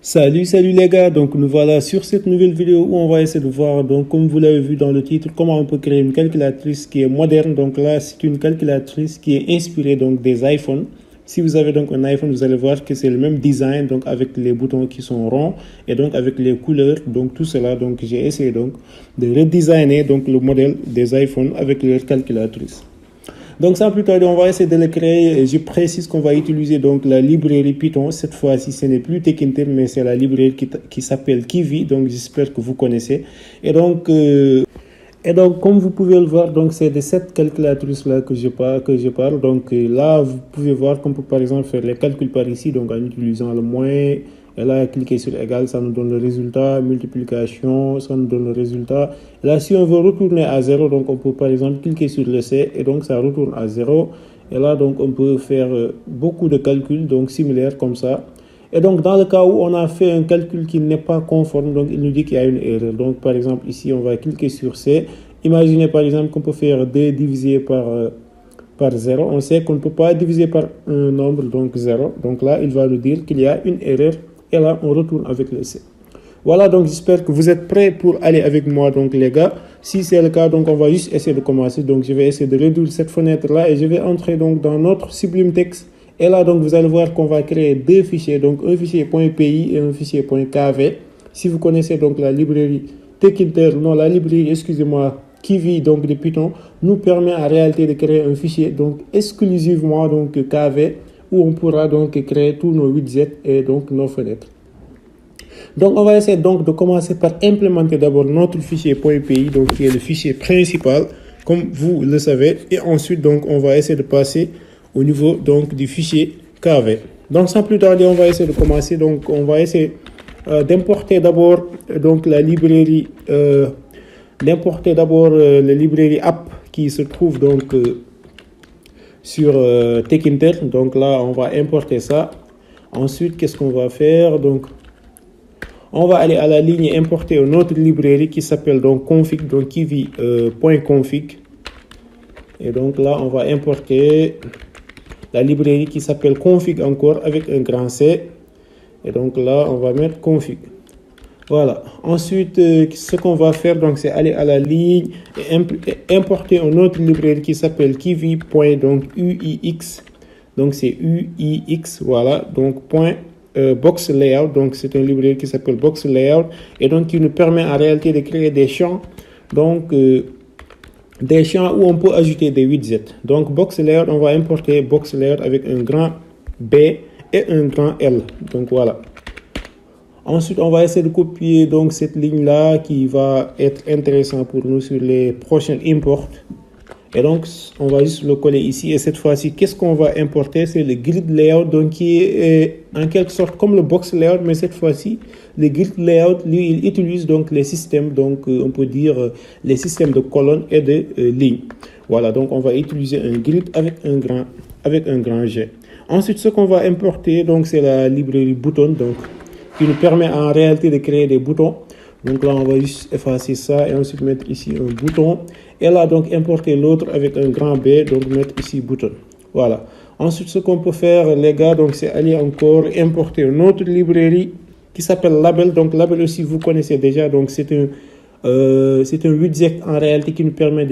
Salut les gars, donc nous voilà sur cette nouvelle vidéo où on va essayer de voir, donc comme vous l'avez vu dans le titre, comment on peut créer une calculatrice qui est moderne. Donc là, c'est une calculatrice qui est inspirée donc des iPhones. Si vous avez donc un iPhone, vous allez voir que c'est le même design, donc avec les boutons qui sont ronds et donc avec les couleurs, donc tout cela. Donc j'ai essayé donc de redesigner donc le modèle des iPhones avec leur calculatrice. Donc sans plus tarder, on va essayer de le créer. Je précise qu'on va utiliser donc la librairie Python. Cette fois-ci, ce n'est plus Tekinter, mais c'est la librairie qui s'appelle Kiwi. Donc j'espère que vous connaissez. Et donc, comme vous pouvez le voir, donc c'est de cette calculatrice-là que je parle. Donc là, vous pouvez voir qu'on peut par exemple faire les calculs par ici, donc en utilisant le moins. Et là, cliquer sur égal, ça nous donne le résultat. Multiplication, ça nous donne le résultat. Et là, si on veut retourner à 0, donc on peut par exemple cliquer sur le C et donc ça retourne à 0. Et là, donc on peut faire beaucoup de calculs, donc similaires comme ça. Et donc, dans le cas où on a fait un calcul qui n'est pas conforme, donc il nous dit qu'il y a une erreur. Donc, par exemple, ici, on va cliquer sur C. Imaginez, par exemple, qu'on peut faire 2 divisé par 0. On sait qu'on ne peut pas diviser par un nombre, donc 0. Donc là, il va nous dire qu'il y a une erreur. Et là, on retourne avec le C. Voilà, donc j'espère que vous êtes prêts pour aller avec moi, donc les gars. Si c'est le cas, donc on va juste essayer de commencer. Donc, je vais essayer de réduire cette fenêtre-là et je vais entrer donc dans notre Sublime Text. Et là, donc, vous allez voir qu'on va créer deux fichiers, donc un fichier .py et un fichier .kv. Si vous connaissez donc la librairie Kiwi, donc de Python, nous permet en réalité de créer un fichier, donc exclusivement donc kv, où on pourra donc créer tous nos widgets et donc nos fenêtres. Donc, on va essayer donc de commencer par implémenter d'abord notre fichier .py, donc qui est le fichier principal, comme vous le savez, et ensuite donc on va essayer de passer au niveau donc du fichier KV. Donc sans plus tarder, on va essayer de commencer. Donc on va essayer d'importer d'abord donc la librairie app qui se trouve donc sur Tekinter. Donc là, on va importer ça. Ensuite, qu'est-ce qu'on va faire? Donc on va aller à la ligne importer une autre librairie qui s'appelle donc config, donc kiwi.config. Et donc là, on va importer la librairie qui s'appelle config encore avec un grand C. Et donc là, on va mettre config. Voilà. Ensuite, ce qu'on va faire, donc, c'est aller à la ligne et importer une autre librairie qui s'appelle kiwi.uix. Donc c'est UIX, voilà. Donc box layout. Donc c'est une librairie qui s'appelle box layout et donc qui nous permet en réalité de créer des champs. Donc des champs où on peut ajouter des widgets. Donc box layout, on va importer box layout avec un grand B et un grand L. Donc voilà. Ensuite, on va essayer de copier donc cette ligne là qui va être intéressant pour nous sur les prochaines imports. Et donc on va juste le coller ici. Et cette fois-ci, qu'est-ce qu'on va importer? C'est le grid layout, donc qui est en quelque sorte comme le box layout, mais cette fois-ci le grid layout, lui, il utilise donc les systèmes, donc on peut dire les systèmes de colonnes et de lignes. Voilà, donc on va utiliser un grid avec un grand G. Ensuite, ce qu'on va importer, donc c'est la librairie bouton, donc qui nous permet en réalité de créer des boutons. Donc là, on va juste effacer ça et ensuite mettre ici un bouton. Et là, donc importer l'autre avec un grand B, donc mettre ici bouton. Voilà. Ensuite, ce qu'on peut faire, les gars, donc c'est aller encore importer une autre librairie qui s'appelle Label. Donc Label aussi, vous connaissez déjà. Donc c'est un widget en réalité qui nous permet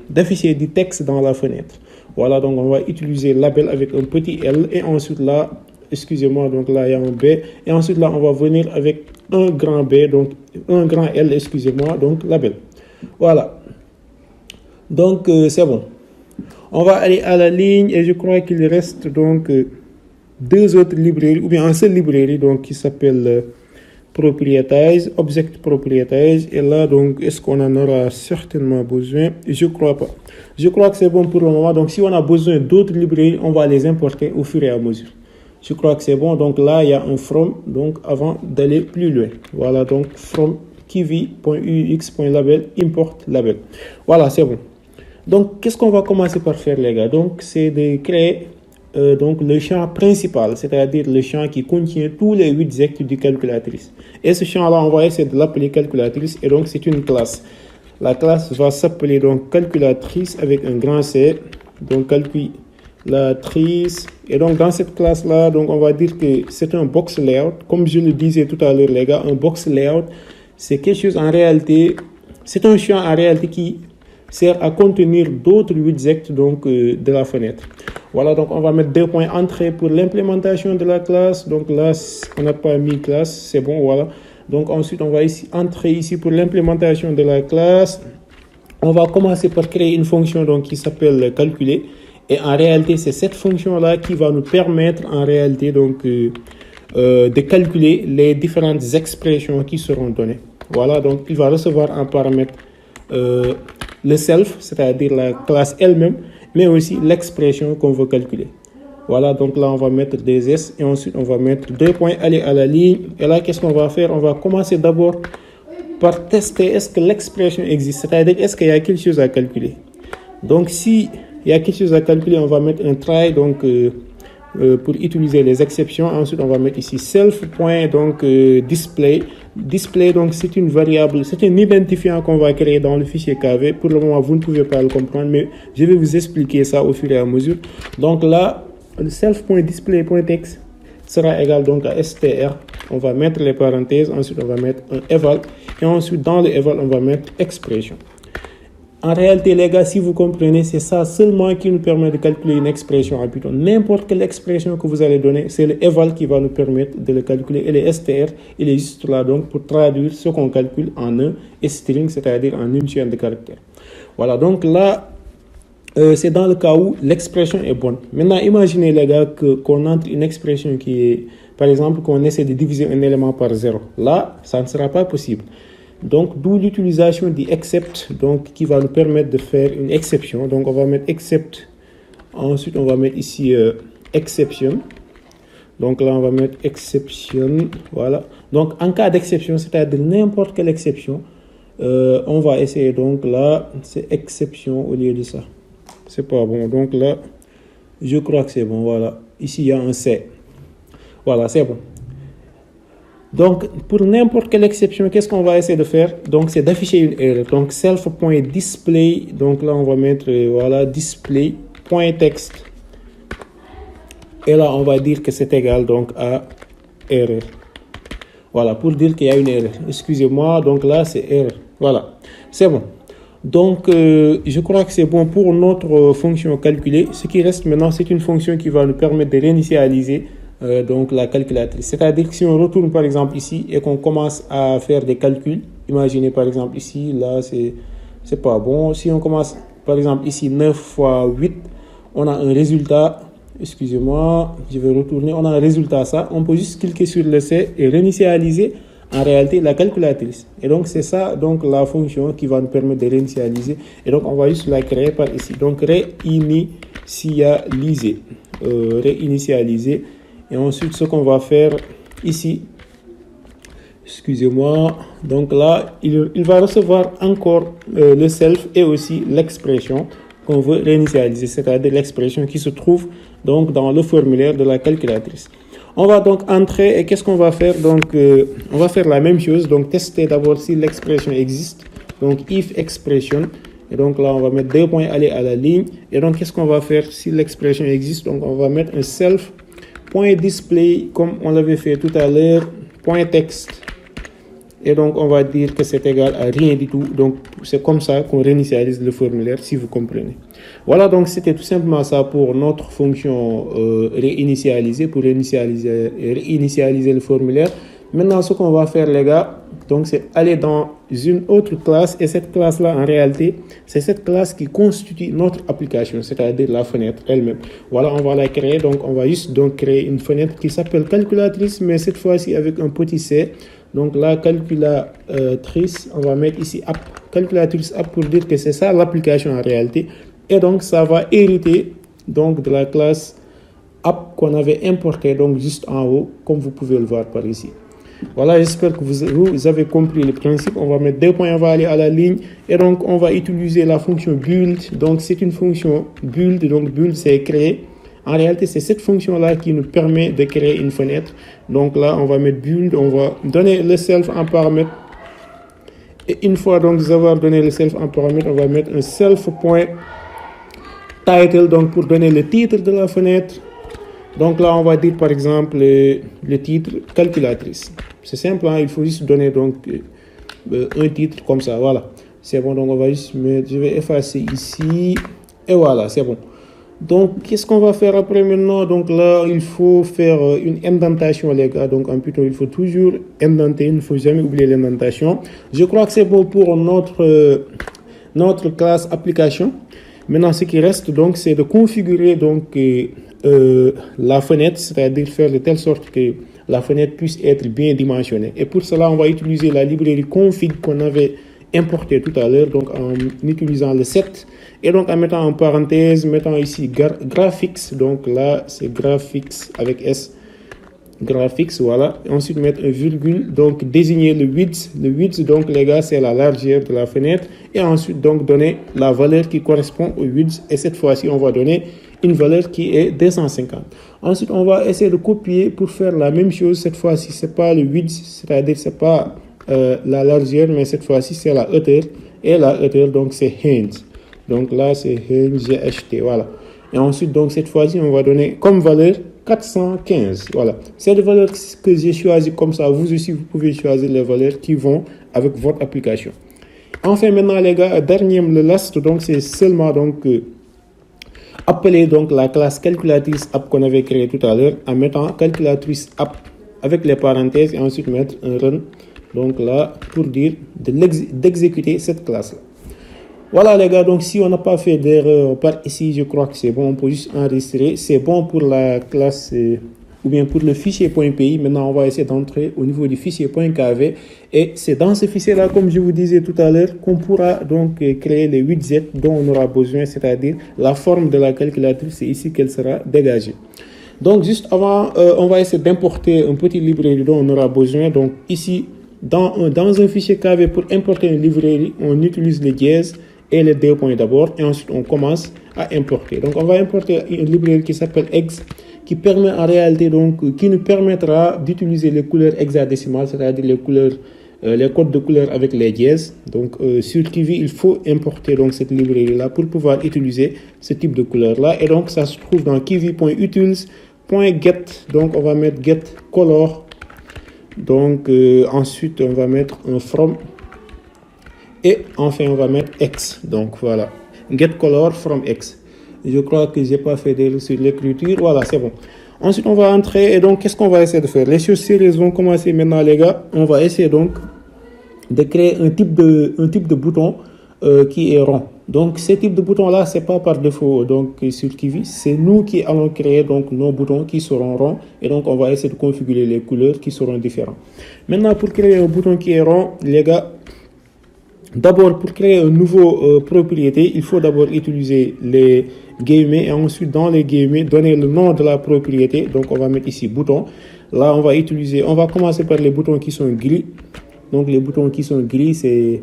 d'afficher du texte dans la fenêtre. Voilà, donc on va utiliser Label avec un petit L et ensuite là, excusez-moi, donc là il y a un B et ensuite là on va venir avec un grand B, donc un grand L, excusez-moi, donc Label. Voilà. Donc c'est bon. On va aller à la ligne et je crois qu'il reste donc deux autres librairies ou bien un seul librairie donc qui s'appelle Proprietize, Object Proprietize. Et là donc est-ce qu'on en aura certainement besoin? Je crois pas. Je crois que c'est bon pour le moment. Donc si on a besoin d'autres librairies, on va les importer au fur et à mesure. Je crois que c'est bon. Donc là il y a un from donc avant d'aller plus loin. Voilà, donc from kiwi.ux.label import label. Voilà, c'est bon. Donc, qu'est-ce qu'on va commencer par faire, les gars? Donc, c'est de créer donc le champ principal, c'est-à-dire le champ qui contient tous les widgets du calculatrice. Et ce champ-là, on va essayer de l'appeler calculatrice. Et donc, c'est une classe. La classe va s'appeler donc calculatrice avec un grand C. Donc, la trice. Et donc, dans cette classe-là, donc, on va dire que c'est un box layout. Comme je le disais tout à l'heure, les gars, un box layout, c'est quelque chose en réalité, c'est un champ en réalité qui sert à contenir d'autres widgets donc, de la fenêtre. Voilà, donc on va mettre 2 points entrée pour l'implémentation de la classe. Donc là, on n'a pas mis classe, c'est bon, voilà. Donc ensuite, on va ici entrer ici pour l'implémentation de la classe. On va commencer par créer une fonction donc, qui s'appelle calculer. Et en réalité, c'est cette fonction-là qui va nous permettre en réalité donc, de calculer les différentes expressions qui seront données. Voilà, donc il va recevoir un paramètre le self, c'est-à-dire la classe elle-même, mais aussi l'expression qu'on veut calculer. Voilà, donc là, on va mettre des S et ensuite, on va mettre 2 points aller à la ligne. Et là, qu'est-ce qu'on va faire? On va commencer d'abord par tester est-ce que l'expression existe, c'est-à-dire est-ce qu'il y a quelque chose à calculer. Donc, si il y a quelque chose à calculer, on va mettre un try donc, pour utiliser les exceptions. Ensuite, on va mettre ici self.display. Display, donc, c'est une variable, c'est un identifiant qu'on va créer dans le fichier KV. Pour le moment, vous ne pouvez pas le comprendre, mais je vais vous expliquer ça au fur et à mesure. Donc là, le self.display.text sera égal donc à str. On va mettre les parenthèses, ensuite on va mettre un eval, et ensuite dans le eval, on va mettre expression. En réalité, les gars, si vous comprenez, c'est ça seulement qui nous permet de calculer une expression en Python. N'importe quelle expression que vous allez donner, c'est le eval qui va nous permettre de le calculer. Et le str, il est juste là donc pour traduire ce qu'on calcule en un string, c'est-à-dire en une chaîne de caractères. Voilà, donc là, c'est dans le cas où l'expression est bonne. Maintenant, imaginez, les gars, qu'on entre une expression qui est, par exemple, qu'on essaie de diviser un élément par 0. Là, ça ne sera pas possible. Donc, d'où l'utilisation du except, donc, qui va nous permettre de faire une exception. Donc, on va mettre except. Ensuite, on va mettre ici exception. Donc, là, on va mettre exception. Voilà. Donc, en cas d'exception, c'est-à-dire n'importe quelle exception, on va essayer. Donc, là, c'est exception au lieu de ça. C'est pas bon. Donc, là, je crois que c'est bon. Voilà. Ici, il y a un C. Voilà, c'est bon. Donc, pour n'importe quelle exception, qu'est-ce qu'on va essayer de faire? Donc, c'est d'afficher une erreur. Donc, self.display. Donc, là, on va mettre, voilà, display.text. Et là, on va dire que c'est égal, donc, à erreur. Voilà, pour dire qu'il y a une erreur. Excusez-moi. Donc, là, c'est erreur. Voilà. C'est bon. Donc, je crois que c'est bon pour notre fonction calculée. Ce qui reste maintenant, c'est une fonction qui va nous permettre de réinitialiser donc la calculatrice. C'est-à-dire que si on retourne par exemple ici et qu'on commence à faire des calculs, imaginez par exemple ici, là c'est pas bon. Si on commence par exemple ici 9 fois 8, on a un résultat, excusez-moi, je vais retourner, on a un résultat ça. On peut juste cliquer sur le C et réinitialiser en réalité la calculatrice. Et donc c'est ça donc la fonction qui va nous permettre de réinitialiser. Et donc on va juste la créer par ici. Donc réinitialiser. Et ensuite, ce qu'on va faire ici, excusez-moi, donc là, il va recevoir encore le self et aussi l'expression qu'on veut réinitialiser, c'est-à-dire l'expression qui se trouve donc dans le formulaire de la calculatrice. On va donc entrer et qu'est-ce qu'on va faire? Donc, on va faire la même chose, donc tester d'abord si l'expression existe. Donc, if expression. Et donc là, on va mettre 2 points aller à la ligne. Et donc, qu'est-ce qu'on va faire si l'expression existe? Donc, on va mettre un self. .display comme on l'avait fait tout à l'heure, .text et donc on va dire que c'est égal à rien du tout. Donc c'est comme ça qu'on réinitialise le formulaire, si vous comprenez. Voilà, donc c'était tout simplement ça pour notre fonction réinitialiser, pour réinitialiser le formulaire. Maintenant, ce qu'on va faire, les gars, donc c'est aller dans une autre classe, et cette classe-là, en réalité, c'est cette classe qui constitue notre application, c'est-à-dire la fenêtre elle-même. Voilà, on va la créer, donc on va juste donc créer une fenêtre qui s'appelle calculatrice, mais cette fois-ci avec un petit c. Donc la calculatrice, on va mettre ici app, calculatrice app pour dire que c'est ça l'application en réalité. Et donc ça va hériter donc de la classe app qu'on avait importée donc juste en haut, comme vous pouvez le voir par ici. Voilà, j'espère que vous avez compris le principe. On va mettre 2 points, on va aller à la ligne. Et donc, on va utiliser la fonction build. Donc, c'est une fonction build. Donc, build, c'est créer. En réalité, c'est cette fonction-là qui nous permet de créer une fenêtre. Donc là, on va mettre build. On va donner le self en paramètre. Et une fois donc avoir donné le self en paramètre, on va mettre un self point title, donc pour donner le titre de la fenêtre. Donc là, on va dire par exemple le titre calculatrice. C'est simple, hein, il faut juste donner donc un titre comme ça, voilà. C'est bon, donc on va juste mettre, je vais effacer ici, et voilà, c'est bon. Donc, qu'est-ce qu'on va faire après maintenant? Donc là, il faut faire une indentation, les gars. Donc en Python, il faut toujours indenter, il ne faut jamais oublier l'indentation. Je crois que c'est bon pour notre classe application. Maintenant, ce qui reste, donc, c'est de configurer donc la fenêtre, c'est-à-dire faire de telle sorte que la fenêtre puisse être bien dimensionnée. Et pour cela, on va utiliser la librairie config qu'on avait importée tout à l'heure, donc en utilisant le set. Et donc en mettant en parenthèse, mettant ici graphics, donc là c'est graphics avec S, graphics, voilà. Et ensuite mettre un virgule, donc désigner le width. Le width, donc les gars, c'est la largeur de la fenêtre. Et ensuite donc donner la valeur qui correspond au width. Et cette fois-ci, on va donner une valeur qui est 250. Ensuite, on va essayer de copier pour faire la même chose. Cette fois-ci, c'est pas le width, c'est-à-dire c'est pas la largeur, mais cette fois-ci c'est la hauteur. Et la hauteur, donc c'est range. Donc là, c'est range GHT, voilà. Et ensuite, donc cette fois-ci, on va donner comme valeur 415. Voilà. C'est les valeurs que j'ai choisies comme ça. Vous aussi, vous pouvez choisir les valeurs qui vont avec votre application. Enfin, maintenant, les gars, dernier, le last, donc c'est seulement donc appeler donc la classe calculatrice app qu'on avait créée tout à l'heure en mettant calculatrice app avec les parenthèses et ensuite mettre un run. Donc là, pour dire d'exécuter cette classe-là. Voilà les gars, donc si on n'a pas fait d'erreur par ici, je crois que c'est bon, on peut juste enregistrer. C'est bon pour la classe ou bien pour le fichier .py. Maintenant, on va essayer d'entrer au niveau du fichier .kv. Et c'est dans ce fichier-là, comme je vous disais tout à l'heure, qu'on pourra donc créer les widgets dont on aura besoin, c'est-à-dire la forme de la calculatrice, c'est ici qu'elle sera dégagée. Donc juste avant, on va essayer d'importer un petit librairie dont on aura besoin. Donc ici, dans un fichier KV, pour importer une librairie, on utilise les dièses et les deux points d'abord, et ensuite on commence à importer. Donc on va importer une librairie qui s'appelle Hex, qui permet en réalité donc, qui nous permettra d'utiliser les couleurs hexadécimales, c'est-à-dire les couleurs, les codes de couleurs avec les dièses. Donc sur Kivy, il faut importer donc cette librairie là pour pouvoir utiliser ce type de couleur là. Et donc ça se trouve dans kivy.utils.get. Donc on va mettre get color. Donc ensuite on va mettre un from. Et enfin, on va mettre X. Donc voilà, get color from X. Je crois que j'ai pas fait d'erreur sur l'écriture. Voilà, c'est bon. Ensuite, on va entrer. Et donc, qu'est-ce qu'on va essayer de faire? Les choses sérieuses vont commencer maintenant, les gars. On va essayer donc de créer un type de bouton qui est rond. Donc, ce type de bouton-là, c'est pas par défaut. Donc, sur Kivy, c'est nous qui allons créer donc nos boutons qui seront ronds. Et donc, on va essayer de configurer les couleurs qui seront différentes. Maintenant, pour créer un bouton qui est rond, les gars, d'abord, pour créer un nouveau propriété, il faut d'abord utiliser les guillemets et ensuite dans les guillemets donner le nom de la propriété. Donc on va mettre ici bouton. Là on va commencer par les boutons qui sont gris. Donc les boutons qui sont gris, c'est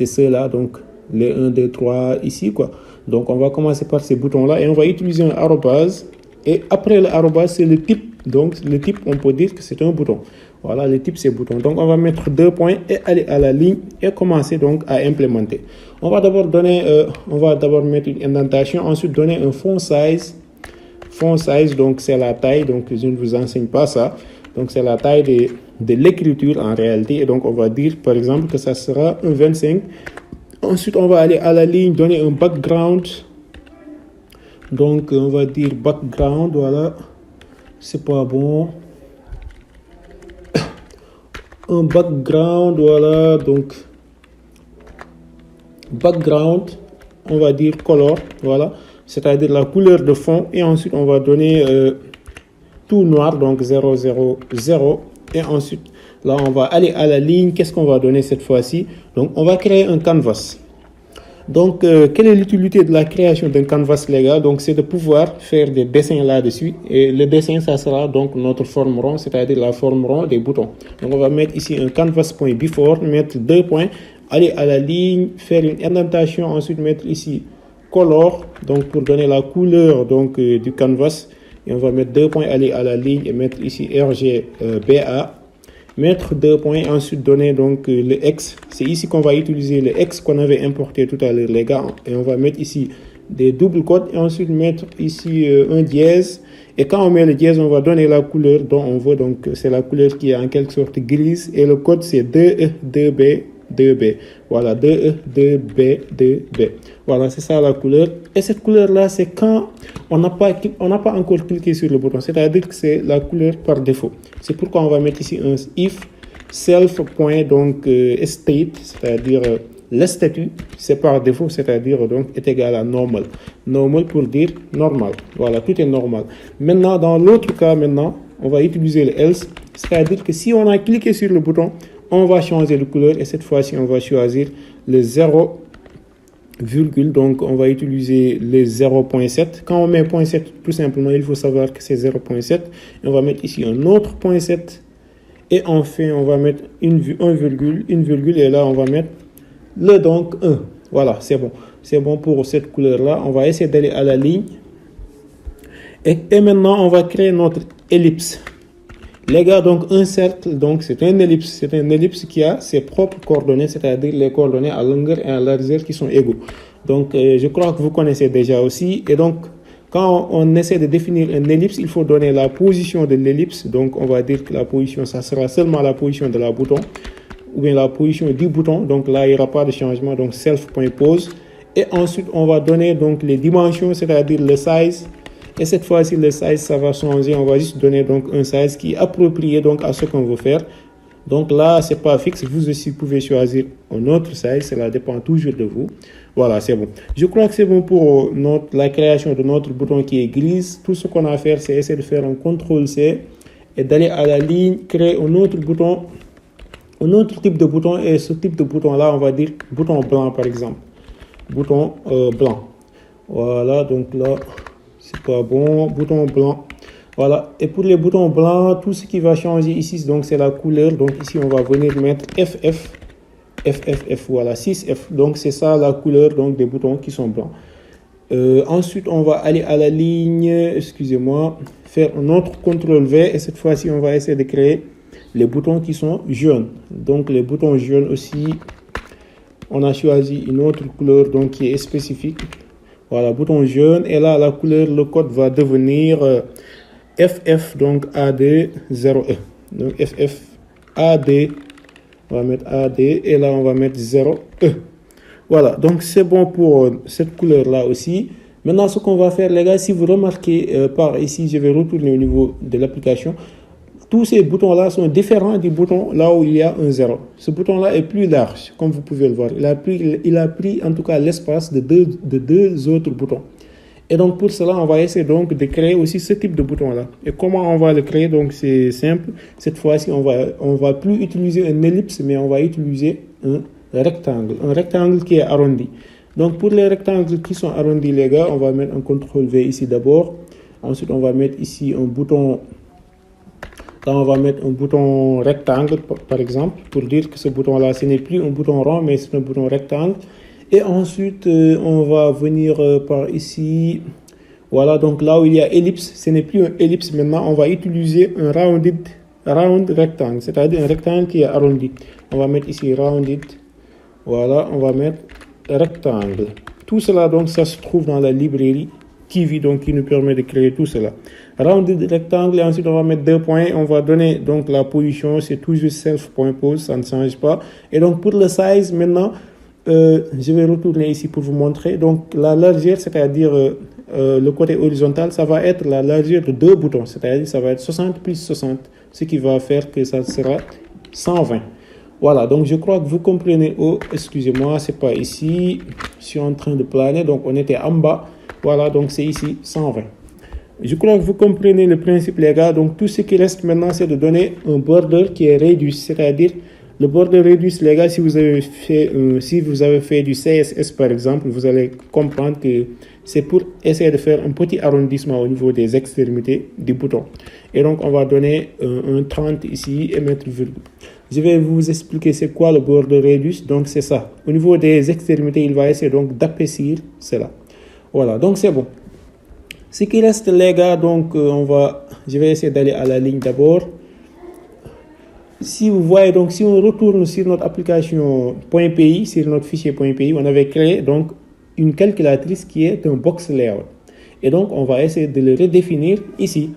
ceux-là, donc les 1, 2, 3 ici quoi. Donc on va commencer par ces boutons-là et on va utiliser un arrobase. Et après le arrobase, c'est le type. Donc le type, on peut dire que c'est un bouton. Voilà, le type c'est bouton. Donc on va mettre 2 points et aller à la ligne et commencer donc à implémenter. On va d'abord mettre une indentation, ensuite donner un font size. Font size, donc c'est la taille, donc je ne vous enseigne pas ça. Donc c'est la taille de l'écriture en réalité. Et donc on va dire par exemple que ça sera un 25. Ensuite on va aller à la ligne, donner un background. Donc on va dire background, voilà. C'est pas bon. Un background, voilà, donc background, on va dire color, voilà, c'est-à-dire la couleur de fond, et ensuite on va donner tout noir, donc 0, 0, 0, et ensuite là on va aller à la ligne. Qu'est-ce qu'on va donner cette fois-ci? Donc on va créer un canvas. Donc quelle est l'utilité de la création d'un canvas, les gars? Donc c'est de pouvoir faire des dessins là-dessus, et le dessin ça sera donc notre forme rond, c'est-à-dire la forme rond des boutons. Donc on va mettre ici un canvas.before, mettre 2 points, aller à la ligne, faire une indentation, ensuite mettre ici color, donc pour donner la couleur donc du canvas, et on va mettre 2 points, aller à la ligne et mettre ici RGBA. Mettre 2 points, ensuite donner donc le X. C'est ici qu'on va utiliser le X qu'on avait importé tout à l'heure, les gars. Et on va mettre ici des doubles codes et ensuite mettre ici un dièse. Et quand on met le dièse, on va donner la couleur dont on veut. Donc, c'est la couleur qui est en quelque sorte grise. Et le code, c'est 2E, 2B, 2B. Voilà, 2E, 2B, 2B. Voilà, c'est ça la couleur. Et cette couleur-là, c'est quand on n'a pas encore cliqué sur le bouton. C'est-à-dire que c'est la couleur par défaut. C'est pourquoi on va mettre ici un if self.state, c'est-à-dire le statut, c'est par défaut, c'est-à-dire donc est égal à normal. Normal pour dire normal. Voilà, tout est normal. Maintenant, dans l'autre cas, on va utiliser le else, c'est-à-dire que si on a cliqué sur le bouton, on va changer de couleur et cette fois-ci, on va choisir le 0, donc on va utiliser le 0.7. Quand on met 0.7, tout simplement, il faut savoir que c'est 0.7. On va mettre ici un autre 0.7. Et enfin, on va mettre une virgule, et là, on va mettre le donc 1. Voilà, c'est bon. C'est bon pour cette couleur-là. On va essayer d'aller à la ligne. Et maintenant, on va créer notre ellipse. Les gars, donc un cercle, donc c'est un ellipse. C'est un ellipse qui a ses propres coordonnées, c'est-à-dire les coordonnées à longueur et à largeur qui sont égaux. Donc, je crois que vous connaissez déjà aussi. Et donc, quand on essaie de définir un ellipse, il faut donner la position de l'ellipse. Donc, on va dire que la position, ça sera seulement la position de la bouton ou bien la position du bouton. Donc, là, il n'y aura pas de changement. Donc, self.pose. Et ensuite, on va donner donc les dimensions, c'est-à-dire le size. Et cette fois-ci, le size, ça va changer. On va juste donner donc un size qui est approprié donc à ce qu'on veut faire. Donc là, c'est pas fixe. Vous aussi pouvez choisir un autre size. Cela dépend toujours de vous. Voilà, c'est bon. Je crois que c'est bon pour la création de notre bouton qui est grise. Tout ce qu'on a à faire, c'est essayer de faire un CTRL-C et d'aller à la ligne, créer un autre bouton, un autre type de bouton. Et ce type de bouton-là, on va dire bouton blanc, par exemple. Bouton blanc. Voilà, donc là, c'est pas bon. Bouton blanc. Voilà. Et pour les boutons blancs, tout ce qui va changer ici, donc c'est la couleur. Donc ici, on va venir mettre FF. Voilà, 6F. Donc, c'est ça la couleur donc, des boutons qui sont blancs. Ensuite, on va aller à la ligne, excusez-moi, faire un autre CTRL-V. Et cette fois-ci, on va essayer de créer les boutons qui sont jaunes. Donc, les boutons jaunes aussi, on a choisi une autre couleur donc, qui est spécifique. Voilà, bouton jaune. Et là, la couleur, le code va devenir FF, donc AD 0E. Donc, FF AD. On va mettre AD et là, on va mettre 0E. Voilà, donc c'est bon pour cette couleur-là aussi. Maintenant, ce qu'on va faire, les gars, si vous remarquez par ici, je vais retourner au niveau de l'application. Tous ces boutons-là sont différents du bouton là où il y a un 0. Ce bouton-là est plus large, comme vous pouvez le voir. Il a pris en tout cas l'espace de deux autres boutons. Et donc, pour cela, on va essayer donc de créer aussi ce type de bouton-là. Et comment on va le créer? Donc, c'est simple. Cette fois-ci, on va plus utiliser un ellipse, mais on va utiliser un rectangle. Un rectangle qui est arrondi. Donc, pour les rectangles qui sont arrondis, les gars, on va mettre un CTRL-V ici d'abord. Ensuite, on va mettre ici un bouton. Là, on va mettre un bouton rectangle, par exemple, pour dire que ce bouton-là, ce n'est plus un bouton rond, mais c'est un bouton rectangle. Et ensuite, on va venir par ici. Voilà, donc là où il y a ellipse, ce n'est plus un ellipse maintenant. On va utiliser un round rectangle, c'est-à-dire un rectangle qui est arrondi. On va mettre ici rounded. Voilà, on va mettre rectangle. Tout cela, donc, ça se trouve dans la librairie Kiwi, donc, qui nous permet de créer tout cela. Rounded rectangle, et ensuite, on va mettre 2 points. On va donner, donc, la position. C'est toujours self.pose, ça ne change pas. Et donc, pour le size, maintenant, je vais retourner ici pour vous montrer. Donc, la largeur, c'est-à-dire le côté horizontal, ça va être la largeur de deux boutons. C'est-à-dire ça va être 60 plus 60, ce qui va faire que ça sera 120. Voilà, donc je crois que vous comprenez. Oh, excusez-moi, c'est pas ici. Je suis en train de planer, donc on était en bas. Voilà, donc c'est ici 120. Je crois que vous comprenez le principe, les gars. Donc, tout ce qui reste maintenant, c'est de donner un border qui est réduit, c'est-à-dire le border radius, les gars, si vous avez fait du CSS par exemple, vous allez comprendre que c'est pour essayer de faire un petit arrondissement au niveau des extrémités du bouton. Et donc, on va donner un 30 ici et mettre virgule. Je vais vous expliquer c'est quoi le border radius. Donc, c'est ça. Au niveau des extrémités, il va essayer donc d'épaissir cela. Voilà, donc c'est bon. Ce qui reste, les gars, donc je vais essayer d'aller à la ligne d'abord. Si vous voyez, donc si on retourne sur notre application .py, sur notre fichier .py, on avait créé donc une calculatrice qui est un box layout. Et donc, on va essayer de le redéfinir ici.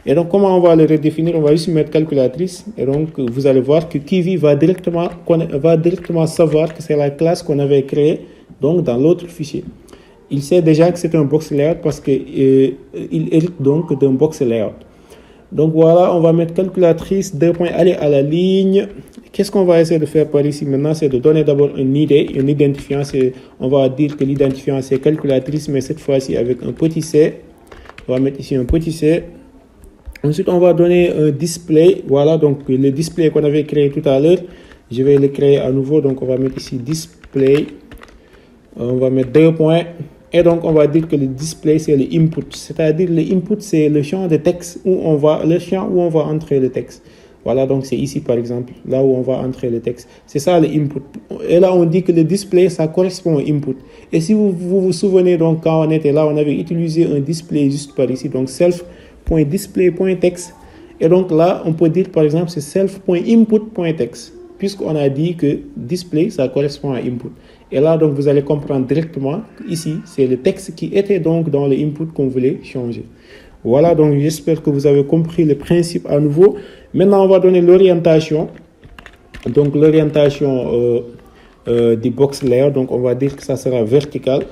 Et donc, comment on va le redéfinir? On va juste mettre calculatrice. Et donc, vous allez voir que Kivy va directement savoir que c'est la classe qu'on avait créée donc, dans l'autre fichier. Il sait déjà que c'est un box layout parce qu'il hérite donc d'un box layout. Donc voilà, on va mettre calculatrice, aller à la ligne. Qu'est-ce qu'on va essayer de faire par ici maintenant? C'est de donner d'abord un identifiant. On va dire que l'identifiant c'est calculatrice, mais cette fois-ci avec un petit c. On va mettre ici un petit c. Ensuite, on va donner un display. Voilà, donc le display qu'on avait créé tout à l'heure, je vais le créer à nouveau. Donc on va mettre ici display. On va mettre 2 points. Et donc, on va dire que le display, c'est le input. C'est-à-dire, le input, c'est le champ de texte le champ où on va entrer le texte. Voilà, donc c'est ici, par exemple, là où on va entrer le texte. C'est ça, le input. Et là, on dit que le display, ça correspond au input. Et si vous souvenez, donc, quand on était là, on avait utilisé un display juste par ici. Donc, self.display.text. Et donc, là, on peut dire, par exemple, c'est self.input.text. Puisqu'on a dit que display, ça correspond à input. Et là, donc, vous allez comprendre directement ici, c'est le texte qui était donc dans le input qu'on voulait changer. Voilà, donc j'espère que vous avez compris le principe à nouveau. Maintenant, on va donner l'orientation. Donc, l'orientation du box layer. Donc, on va dire que ça sera vertical.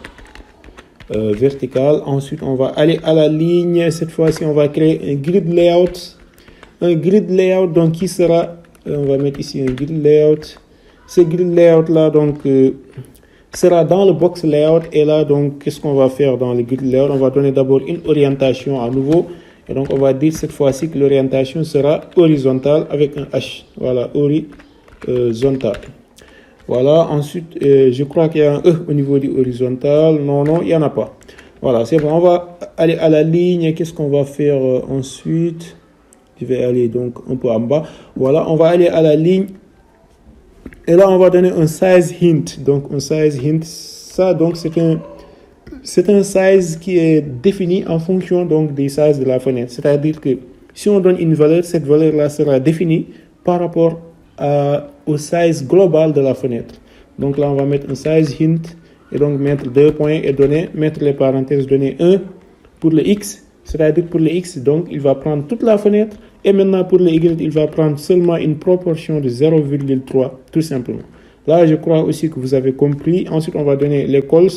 Ensuite, on va aller à la ligne. Cette fois-ci, on va créer un grid layout. Un grid layout, donc, qui sera... on va mettre ici un grid layout. Ce grid layout là donc sera dans le box layout. Et là donc qu'est-ce qu'on va faire dans le grid layout? On va donner d'abord une orientation à nouveau. Et donc on va dire cette fois-ci que l'orientation sera horizontale avec un H. Voilà, horizontal. Voilà, ensuite je crois qu'il y a un E au niveau du horizontal. Non, il n'y en a pas. Voilà, c'est bon. On va aller à la ligne. Qu'est-ce qu'on va faire ensuite? Je vais aller donc un peu en bas. Voilà, on va aller à la ligne. Et là, on va donner un size hint. Donc, un size hint, ça, donc, c'est un size qui est défini en fonction donc, des sizes de la fenêtre. C'est-à-dire que si on donne une valeur, cette valeur-là sera définie par rapport au size global de la fenêtre. Donc là, on va mettre un size hint et donc mettre 2 points et mettre les parenthèses, donner 1 pour le X. C'est-à-dire pour le X, donc, il va prendre toute la fenêtre. Et maintenant, pour le Y, il va prendre seulement une proportion de 0,3, tout simplement. Là, je crois aussi que vous avez compris. Ensuite, on va donner les cols.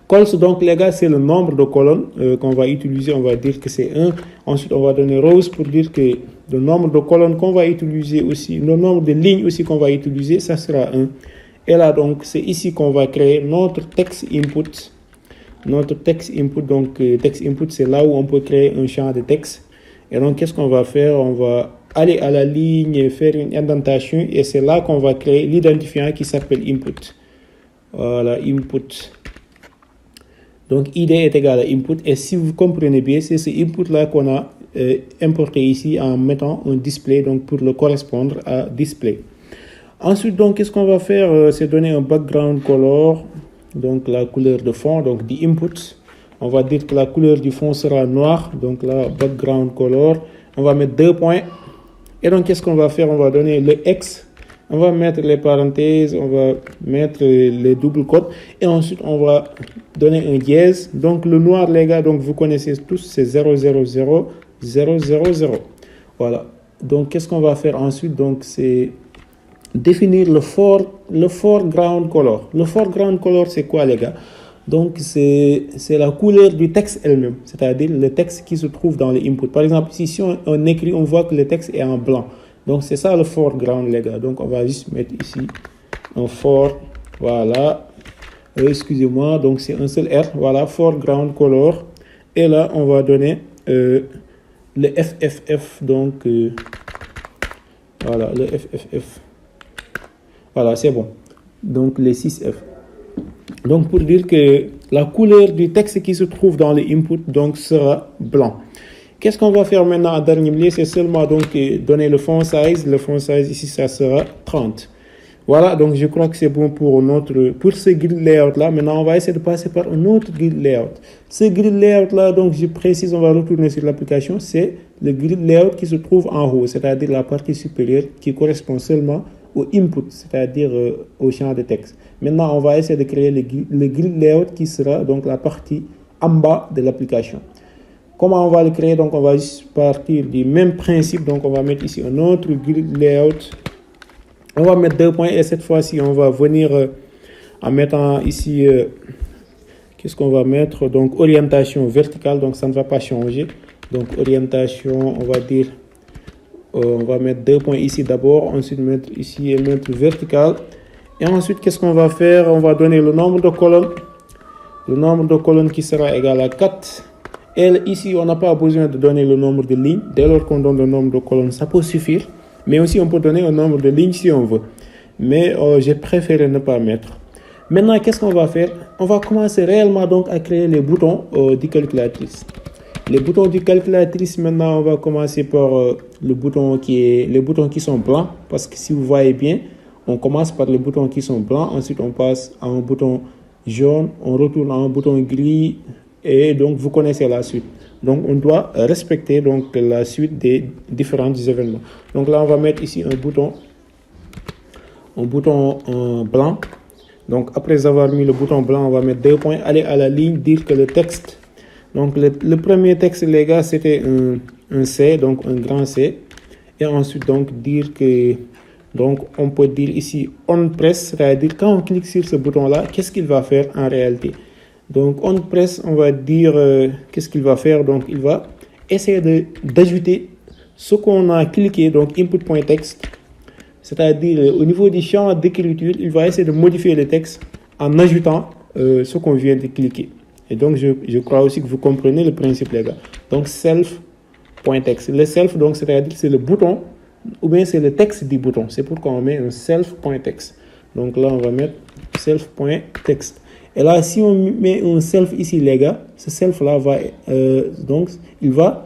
Cols, donc, les gars, c'est le nombre de colonnes qu'on va utiliser. On va dire que c'est 1. Ensuite, on va donner rows pour dire que le nombre de colonnes qu'on va utiliser aussi, le nombre de lignes aussi qu'on va utiliser, ça sera 1. Et là, donc, c'est ici qu'on va créer notre text input. Notre text input, donc, text input, c'est là où on peut créer un champ de texte. Et donc, qu'est-ce qu'on va faire? On va aller à la ligne, faire une indentation et c'est là qu'on va créer l'identifiant qui s'appelle input. Voilà, input. Donc, id est égal à input et si vous comprenez bien, c'est ce input-là qu'on a importé ici en mettant un display donc pour le correspondre à display. Ensuite, donc, qu'est-ce qu'on va faire? C'est donner un background color, donc la couleur de fond, donc du input. On va dire que la couleur du fond sera noire. Donc là, background color. On va mettre 2 points. Et donc, qu'est-ce qu'on va faire? On va donner le X. On va mettre les parenthèses. On va mettre les doubles cotes. Et ensuite, on va donner un dièse. Donc, le noir, les gars, donc vous connaissez tous, c'est 0, 0, 0, 0, 0, 0. Voilà. Donc, qu'est-ce qu'on va faire ensuite? Donc, c'est définir le foreground color. Le foreground color, c'est quoi, les gars? Donc, c'est la couleur du texte elle-même, c'est-à-dire le texte qui se trouve dans les inputs. Par exemple, ici, si on écrit, on voit que le texte est en blanc. Donc, c'est ça le foreground, les gars. Donc, on va juste mettre ici un voilà. Excusez-moi, donc c'est un seul R. Voilà, foreground color. Et là, on va donner le FFF. Donc, voilà, le FFF. Voilà, c'est bon. Donc, les 6F. Donc, pour dire que la couleur du texte qui se trouve dans les inputs donc, sera blanc. Qu'est-ce qu'on va faire maintenant en dernier lieu? C'est seulement donc donner le font size. Le font size ici, ça sera 30. Voilà, donc je crois que c'est bon pour ce grid layout là. Maintenant, on va essayer de passer par un autre grid layout. Ce grid layout là, donc je précise, on va retourner sur l'application. C'est le grid layout qui se trouve en haut, c'est-à-dire la partie supérieure qui correspond seulement au input, c'est-à-dire au champ de texte. Maintenant, on va essayer de créer le grid layout qui sera donc la partie en bas de l'application. Comment on va le créer? Donc, on va juste partir du même principe. Donc, on va mettre ici un autre grid layout. On va mettre 2 points et cette fois-ci, on va venir en mettant ici, qu'est-ce qu'on va mettre? Donc, orientation verticale. Donc, ça ne va pas changer. Donc, orientation, on va dire, on va mettre 2 points ici d'abord. Ensuite, mettre ici et mettre vertical. Et ensuite, qu'est-ce qu'on va faire? On va donner le nombre de colonnes. Le nombre de colonnes qui sera égal à 4. Et ici, on n'a pas besoin de donner le nombre de lignes. Dès lors qu'on donne le nombre de colonnes, ça peut suffire. Mais aussi, on peut donner un nombre de lignes si on veut. Mais j'ai préféré ne pas mettre. Maintenant, qu'est-ce qu'on va faire? On va commencer réellement donc à créer les boutons du calculatrice. Les boutons du calculatrice, maintenant, on va commencer par les boutons qui sont blancs. Parce que si vous voyez bien, on commence par les boutons qui sont blancs. Ensuite, on passe à un bouton jaune. On retourne à un bouton gris. Et donc, vous connaissez la suite. Donc, on doit respecter donc, la suite des différents événements. Donc là, on va mettre ici un bouton blanc. Donc, après avoir mis le bouton blanc, on va mettre 2 points. Aller à la ligne, dire que le texte. Donc, le premier texte, les gars, c'était un C, donc un grand C. Et ensuite, donc, dire que... Donc, on peut dire ici on press, c'est-à-dire quand on clique sur ce bouton-là, qu'est-ce qu'il va faire en réalité? Donc, on press, on va dire qu'est-ce qu'il va faire. Donc, il va essayer d'ajouter ce qu'on a cliqué, donc input.text. C'est-à-dire, au niveau du champ d'écriture, il va essayer de modifier le texte en ajoutant ce qu'on vient de cliquer. Et donc, je crois aussi que vous comprenez le principe, les gars. Donc, self.text. Le self, donc, c'est-à-dire c'est le bouton ou bien c'est le texte du bouton. C'est pourquoi on met un self.text. Donc là, on va mettre self.text. Et là, si on met un self ici, les gars, ce self-là va, donc, il va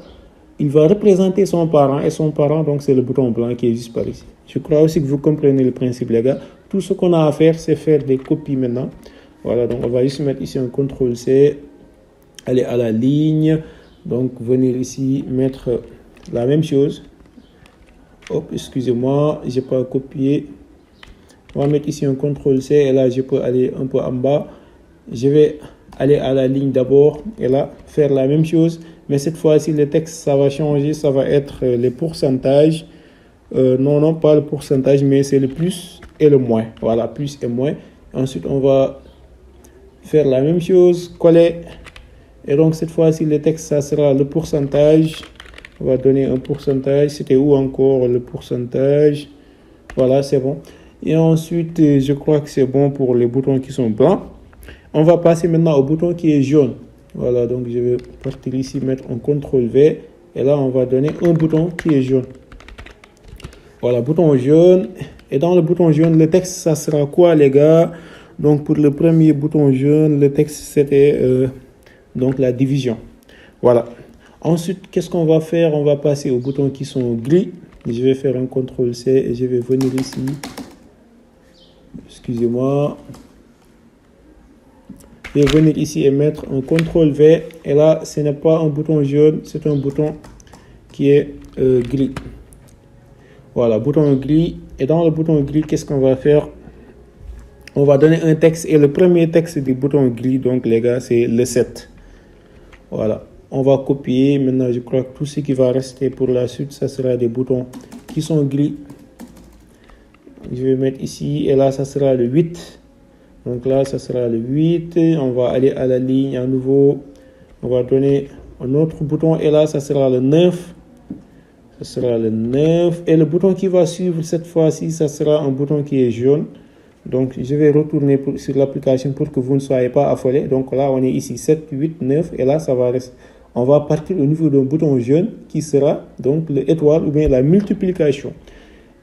représenter son parent. Et son parent, donc, c'est le bouton blanc qui est juste par ici. Je crois aussi que vous comprenez le principe, les gars. Tout ce qu'on a à faire, c'est faire des copies maintenant. Voilà, donc on va juste mettre ici un CTRL-C. Aller à la ligne. Donc, venir ici, mettre la même chose. Hop, excusez-moi, je n'ai pas copié. On va mettre ici un CTRL-C. Et là, je peux aller un peu en bas. Je vais aller à la ligne d'abord et là faire la même chose, mais cette fois-ci le texte ça va changer, ça va être les pourcentages, non pas le pourcentage mais c'est le plus et le moins, voilà, plus et moins. Ensuite on va faire la même chose, coller, et donc cette fois-ci le texte ça sera le pourcentage. On va donner un pourcentage, c'était où encore le pourcentage? Voilà, c'est bon. Et ensuite je crois que c'est bon pour les boutons qui sont blancs. On va passer maintenant au bouton qui est jaune. Voilà, donc je vais partir ici, mettre un CTRL-V. Et là, on va donner un bouton qui est jaune. Voilà, bouton jaune. Et dans le bouton jaune, le texte, ça sera quoi, les gars? Donc, pour le premier bouton jaune, le texte, c'était donc la division. Voilà. Ensuite, qu'est-ce qu'on va faire? On va passer aux boutons qui sont gris. Je vais faire un CTRL-C et je vais venir ici. Excusez-moi. Je vais venir ici et mettre un CTRL-V. Et là, ce n'est pas un bouton jaune, c'est un bouton qui est gris. Voilà, bouton gris. Et dans le bouton gris, qu'est-ce qu'on va faire? On va donner un texte. Et le premier texte du bouton gris, donc les gars, c'est le 7. Voilà. On va copier. Maintenant, je crois que tout ce qui va rester pour la suite, ça sera des boutons qui sont gris. Je vais mettre ici. Et là, ça sera le 8. Donc là, ça sera le 8. On va aller à la ligne à nouveau. On va donner un autre bouton. Et là, ça sera le 9. Ça sera le 9. Et le bouton qui va suivre cette fois-ci, ça sera un bouton qui est jaune. Donc, je vais retourner sur l'application pour que vous ne soyez pas affolés. Donc là, on est ici 7, 8, 9. Et là, ça va rester. On va partir au niveau d'un bouton jaune qui sera donc l'étoile ou bien la multiplication.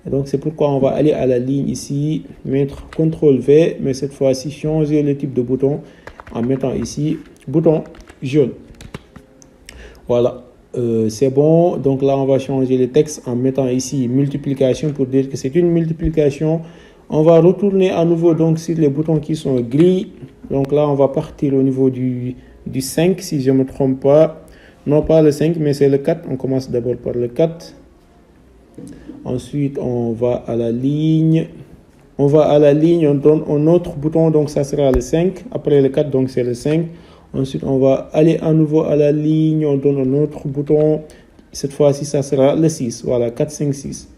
Et donc, c'est pourquoi on va aller à la ligne ici, mettre CTRL-V, mais cette fois-ci, changer le type de bouton en mettant ici bouton jaune. Voilà, c'est bon. Donc là, on va changer le texte en mettant ici multiplication pour dire que c'est une multiplication. On va retourner à nouveau donc sur les boutons qui sont gris. Donc là, on va partir au niveau du 5, si je ne me trompe pas. Non, pas le 5, mais c'est le 4. On commence d'abord par le 4. Ensuite, on va à la ligne. On va à la ligne, on donne un autre bouton, donc ça sera le 5. Après le 4, donc c'est le 5. Ensuite, on va aller à nouveau à la ligne, on donne un autre bouton. Cette fois-ci, ça sera le 6. Voilà, 4, 5, 6.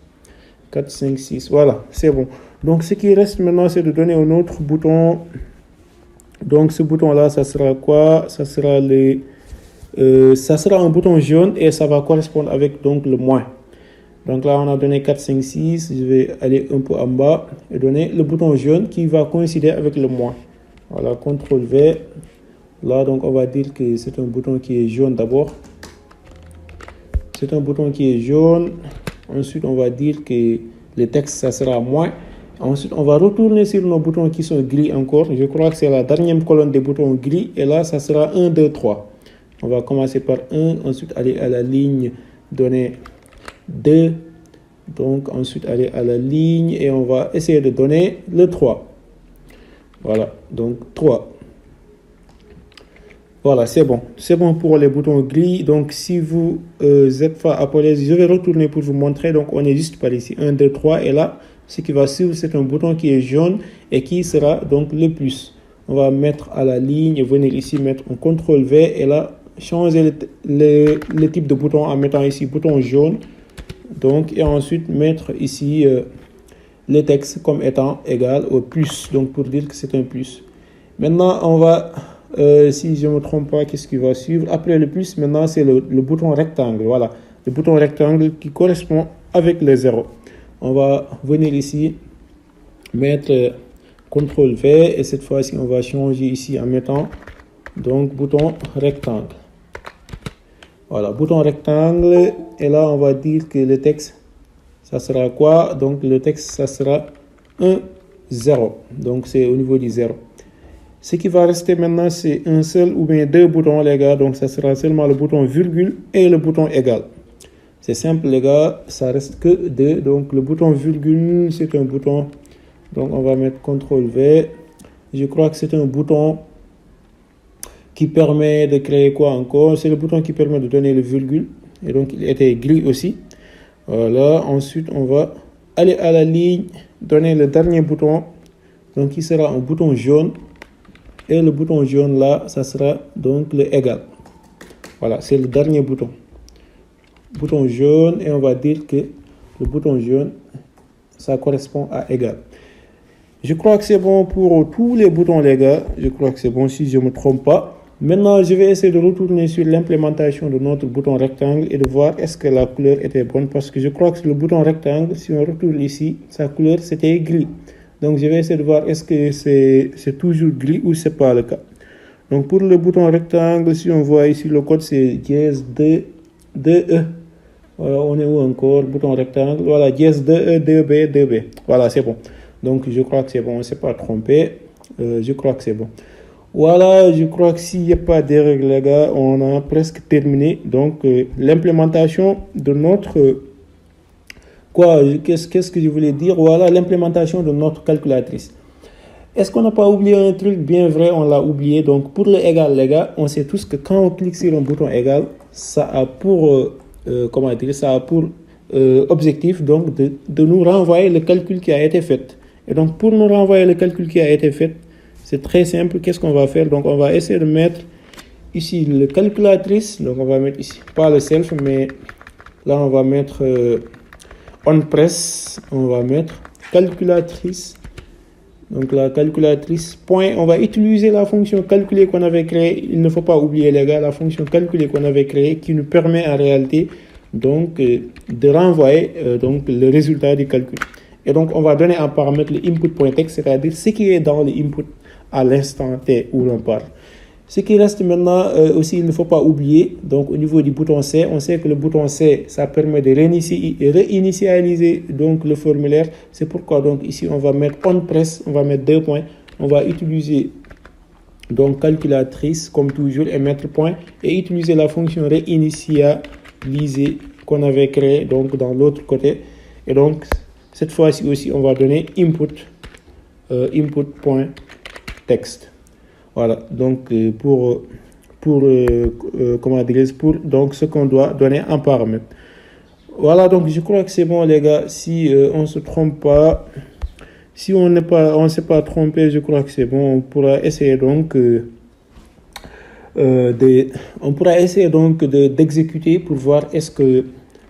4, 5, 6. Voilà, c'est bon. Donc, ce qui reste maintenant, c'est de donner un autre bouton. Donc, ce bouton-là, ça sera quoi? Ça sera un bouton jaune et ça va correspondre avec donc le moins. Donc là, on a donné 4, 5, 6. Je vais aller un peu en bas et donner le bouton jaune qui va coïncider avec le moins. Voilà, CTRL V. Là, donc, on va dire que c'est un bouton qui est jaune d'abord. C'est un bouton qui est jaune. Ensuite, on va dire que le texte, ça sera moins. Ensuite, on va retourner sur nos boutons qui sont gris encore. Je crois que c'est la dernière colonne des boutons gris. Et là, ça sera 1, 2, 3. On va commencer par 1. Ensuite, aller à la ligne, donner 2. Donc, ensuite, aller à la ligne. Et on va essayer de donner le 3. Voilà, donc 3. Voilà, c'est bon. C'est bon pour les boutons gris. Donc, si vous êtes pas appelé, je vais retourner pour vous montrer. Donc, on est juste par ici. 1, 2, 3. Et là, ce qui va suivre, c'est un bouton qui est jaune et qui sera donc le plus. On va mettre à la ligne, venir ici, mettre un CTRL V et là, changer le type de bouton en mettant ici bouton jaune. Donc, et ensuite mettre ici le texte comme étant égal au plus. Donc, pour dire que c'est un plus. Maintenant, on va... si je ne me trompe pas, qu'est-ce qui va suivre? Après le plus, maintenant, c'est le bouton rectangle. Voilà, le bouton rectangle qui correspond avec les zéros. On va venir ici, mettre CTRL V et cette fois-ci, on va changer ici en mettant donc bouton rectangle. Voilà, bouton rectangle. Et là, on va dire que le texte, ça sera quoi? Donc, le texte, ça sera 1, 0. Donc, c'est au niveau du 0. Ce qui va rester maintenant, c'est un seul ou bien deux boutons, les gars. Donc, ça sera seulement le bouton virgule et le bouton égal. C'est simple, les gars. Ça reste que deux. Donc, le bouton virgule, c'est un bouton. Donc, on va mettre CTRL V. Je crois que c'est un bouton qui permet de créer quoi encore? C'est le bouton qui permet de donner le virgule. Et donc, il était gris aussi. Voilà. Ensuite, on va aller à la ligne, donner le dernier bouton. Donc, qui sera un bouton jaune. Et le bouton jaune là, ça sera donc le égal. Voilà, c'est le dernier bouton. Bouton jaune, et on va dire que le bouton jaune, ça correspond à égal. Je crois que c'est bon pour tous les boutons, les gars. Je crois que c'est bon si je ne me trompe pas. Maintenant, je vais essayer de retourner sur l'implémentation de notre bouton rectangle et de voir est-ce que la couleur était bonne. Parce que je crois que le bouton rectangle, si on retourne ici, sa couleur c'était gris. Donc, je vais essayer de voir est-ce que c'est toujours gris ou c'est pas le cas. Donc, pour le bouton rectangle, si on voit ici le code, c'est dièse 2E. Voilà, on est où encore? Bouton rectangle. Voilà, dièse 2E, 2B, 2B. Voilà, c'est bon. Donc, je crois que c'est bon. On ne s'est pas trompé. Je crois que c'est bon. Voilà, je crois que s'il n'y a pas d'erreur, les gars, on a presque terminé. Donc, l'implémentation de notre... Qu'est-ce que je voulais dire? Voilà, l'implémentation de notre calculatrice. Est-ce qu'on n'a pas oublié un truc? Bien vrai, on l'a oublié. Donc, pour le égal, les gars, on sait tous que quand on clique sur un bouton égal, ça a pour, objectif donc, de nous renvoyer le calcul qui a été fait. Et donc, pour nous renvoyer le calcul qui a été fait, c'est très simple. Qu'est-ce qu'on va faire? Donc, on va essayer de mettre ici le calculatrice. Donc, on va mettre ici, pas le self, mais là, on va mettre... on-press, on va mettre calculatrice. Donc la calculatrice, point, on va utiliser la fonction calculer qu'on avait créée. Il ne faut pas oublier, les gars, la fonction calculer qu'on avait créée qui nous permet en réalité donc de renvoyer donc le résultat du calcul. Et donc on va donner en paramètre le input.text, c'est-à-dire ce qui est dans le input à l'instant T où l'on parle. Ce qui reste maintenant aussi, il ne faut pas oublier, donc au niveau du bouton C, on sait que le bouton C, ça permet de réinitialiser donc le formulaire. C'est pourquoi donc ici, on va mettre on-press, on va mettre 2 points. On va utiliser donc calculatrice comme toujours et mettre point et utiliser la fonction réinitialiser qu'on avait créée donc dans l'autre côté. Et donc, cette fois-ci aussi, on va donner input.text. Voilà, donc pour donc ce qu'on doit donner en paramètre. Voilà, donc je crois que c'est bon les gars. Si on se trompe pas, si on s'est pas trompé, je crois que c'est bon. On pourra essayer donc d'exécuter pour voir est-ce que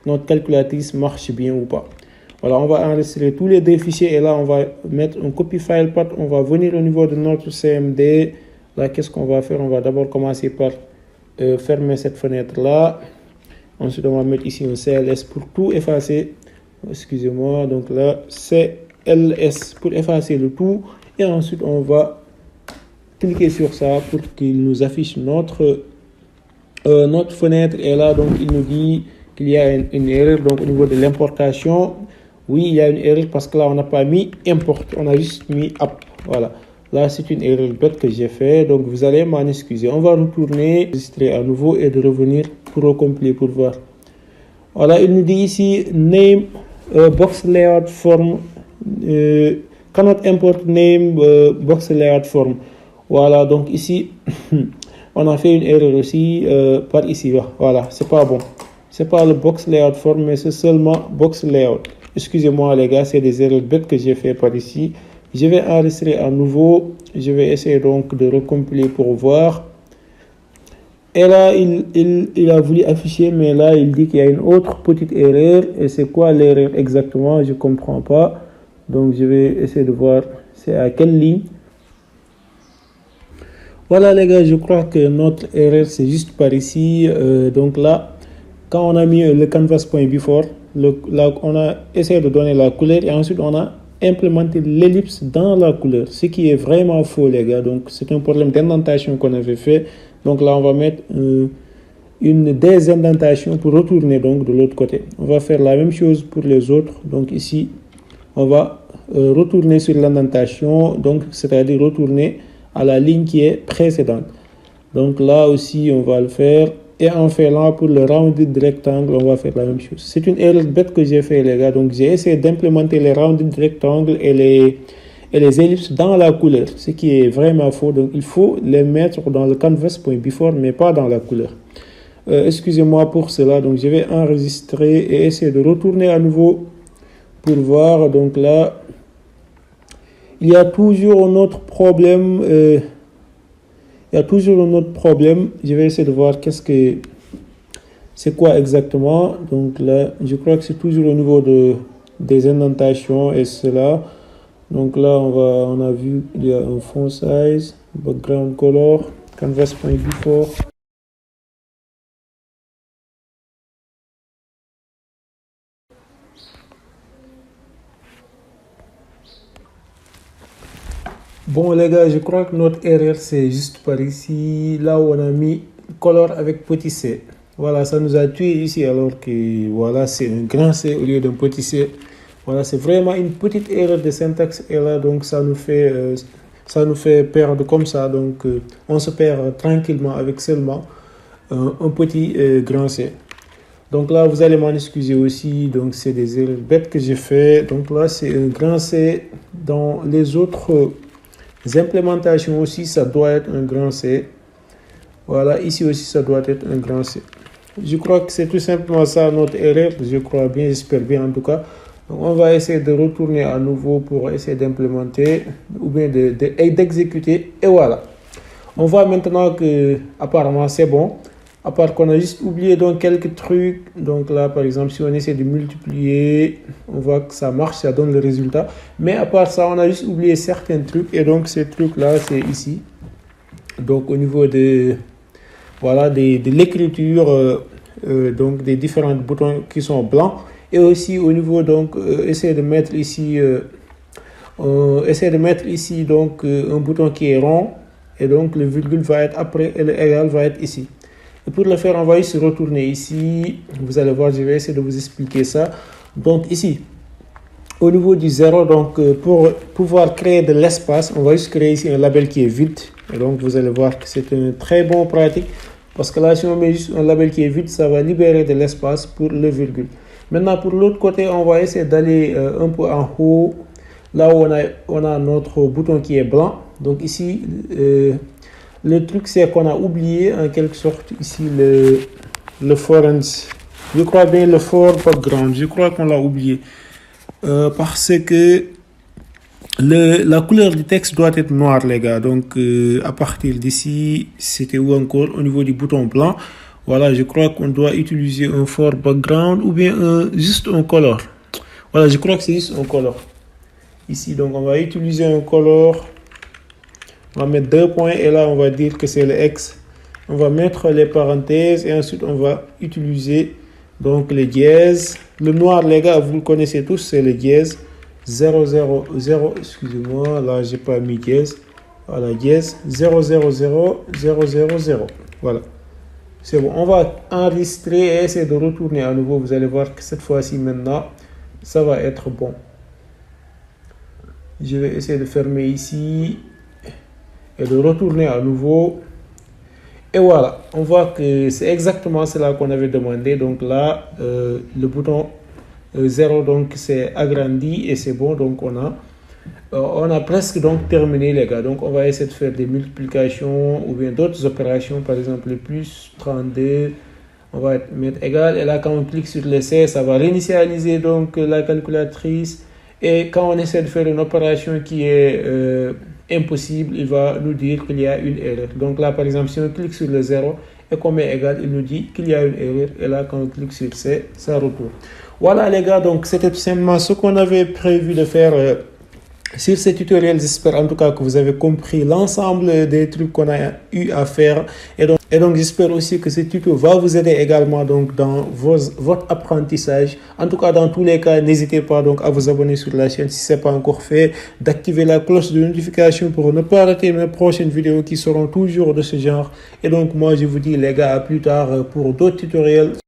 notre calculatrice marche bien ou pas. Voilà, on va enregistrer tous les deux fichiers et là on va mettre un copy file path. On va venir au niveau de notre CMD. Là, qu'est-ce qu'on va faire? On va d'abord commencer par fermer cette fenêtre là. Ensuite, on va mettre ici un CLS pour tout effacer. Excusez-moi, donc là, CLS pour effacer le tout. Et ensuite, on va cliquer sur ça pour qu'il nous affiche notre fenêtre. Et là, donc, il nous dit qu'il y a une erreur. Donc, au niveau de l'importation, oui, il y a une erreur parce que là, on n'a pas mis import. On a juste mis app. Voilà. Là, c'est une erreur bête que j'ai fait. Donc, vous allez m'en excuser. On va retourner, enregistrer à nouveau et de revenir pour recompléter, pour voir. Voilà, il nous dit ici, name, box layout form, cannot import name, box layout form. Voilà, donc ici, on a fait une erreur aussi par ici. Voilà, c'est pas bon. C'est pas le box layout form, mais c'est seulement box layout. Excusez-moi les gars, c'est des erreurs bêtes que j'ai fait par ici. Je vais enregistrer à nouveau. Je vais essayer donc de recompiler pour voir. Et là, il a voulu afficher, mais là, il dit qu'il y a une autre petite erreur. Et c'est quoi l'erreur exactement? Je ne comprends pas. Donc, je vais essayer de voir c'est à quelle ligne. Voilà les gars, je crois que notre erreur, c'est juste par ici. Donc là, quand on a mis le canvas.before, là, on a essayé de donner la couleur et ensuite on a implémenté l'ellipse dans la couleur, ce qui est vraiment faux les gars. Donc c'est un problème d'indentation qu'on avait fait. Donc là on va mettre une désindentation pour retourner donc de l'autre côté. On va faire la même chose pour les autres. Donc ici on va retourner sur l'indentation, donc c'est-à-dire retourner à la ligne qui est précédente. Donc là aussi on va le faire. Et en fait là pour le rounded rectangle, on va faire la même chose. C'est une erreur bête que j'ai fait les gars. Donc j'ai essayé d'implémenter les rounded rectangles et les ellipses dans la couleur, ce qui est vraiment faux. Donc il faut les mettre dans le canvas.before mais pas dans la couleur. Excusez-moi pour cela. Donc je vais enregistrer et essayer de retourner à nouveau pour voir. Donc là il y a toujours un autre problème. Il y a toujours un autre problème. Je vais essayer de voir c'est quoi exactement. Donc là, je crois que c'est toujours au niveau des indentations et cela. Donc là, on a vu il y a un font size, background color, canvas.before. Bon les gars, je crois que notre erreur c'est juste par ici, là où on a mis color avec petit c. Voilà, ça nous a tué ici alors que voilà, c'est un grand C au lieu d'un petit c. Voilà, c'est vraiment une petite erreur de syntaxe et là donc ça nous fait perdre comme ça. Donc on se perd tranquillement avec seulement un petit grand C. Donc là, vous allez m'en excuser aussi. Donc c'est des erreurs bêtes que j'ai fait. Donc là, c'est un grand C. Dans les autres implémentations aussi, ça doit être un grand C. Voilà, ici aussi, ça doit être un grand C. Je crois que c'est tout simplement ça notre erreur. Je crois bien, j'espère bien en tout cas. Donc, on va essayer de retourner à nouveau pour essayer d'implémenter ou bien d'exécuter. Et voilà. On voit maintenant que apparemment c'est bon. À part qu'on a juste oublié donc quelques trucs. Donc là, par exemple, si on essaie de multiplier, on voit que ça marche, ça donne le résultat. Mais à part ça, on a juste oublié certains trucs. Et donc, ces trucs-là, c'est ici. Donc, au niveau de l'écriture, donc des différents boutons qui sont blancs. Et aussi au niveau, donc, essayer de mettre ici donc un bouton qui est rond. Et donc, le virgule va être après et le égal va être ici. Et pour le faire, on va se retourner ici. Vous allez voir, je vais essayer de vous expliquer ça. Donc ici, au niveau du 0, donc pour pouvoir créer de l'espace, on va juste créer ici un label qui est vide. Et donc vous allez voir que c'est une très bonne pratique. Parce que là, si on met juste un label qui est vide, ça va libérer de l'espace pour le virgule. Maintenant, pour l'autre côté, on va essayer d'aller un peu en haut. Là où on a notre bouton qui est blanc. Donc ici, le truc, c'est qu'on a oublié en quelque sorte ici le foreign Je crois bien le for background. Je crois qu'on l'a oublié. Parce que la couleur du texte doit être noire, les gars. Donc, à partir d'ici, c'était où encore? Au niveau du bouton blanc. Voilà, je crois qu'on doit utiliser un for background ou bien juste un color. Voilà, je crois que c'est juste un color. Ici, donc, on va utiliser un color. On va mettre 2 points et là, on va dire que c'est le X. On va mettre les parenthèses et ensuite, on va utiliser donc les dièses. Le noir, les gars, vous le connaissez tous, c'est le dièse. 0, 0, 0, excusez-moi, là, j'ai pas mis dièse. Voilà, dièse. 0, 0, 0, 0, 0, 0. Voilà. C'est bon. On va enregistrer et essayer de retourner à nouveau. Vous allez voir que cette fois-ci, maintenant, ça va être bon. Je vais essayer de fermer ici et de retourner à nouveau. Et voilà, on voit que c'est exactement cela qu'on avait demandé. Donc là, le bouton 0 donc c'est agrandi et c'est bon. Donc on a presque donc terminé, les gars. Donc on va essayer de faire des multiplications ou bien d'autres opérations. Par exemple, le plus 32. On va mettre égal. Et là, quand on clique sur le C, ça va réinitialiser donc la calculatrice. Et quand on essaie de faire une opération qui est impossible, il va nous dire qu'il y a une erreur. Donc là, par exemple, si on clique sur le 0 et qu'on met égal, il nous dit qu'il y a une erreur. Et là, quand on clique sur C, ça retourne. Voilà, les gars. Donc, c'était tout simplement ce qu'on avait prévu de faire sur ce tutoriel. J'espère en tout cas que vous avez compris l'ensemble des trucs qu'on a eu à faire. Et donc j'espère aussi que ce tuto va vous aider également donc dans votre apprentissage. En tout cas, dans tous les cas, n'hésitez pas donc à vous abonner sur la chaîne si ce n'est pas encore fait, d'activer la cloche de notification pour ne pas rater mes prochaines vidéos qui seront toujours de ce genre. Et donc moi, je vous dis les gars, à plus tard pour d'autres tutoriels.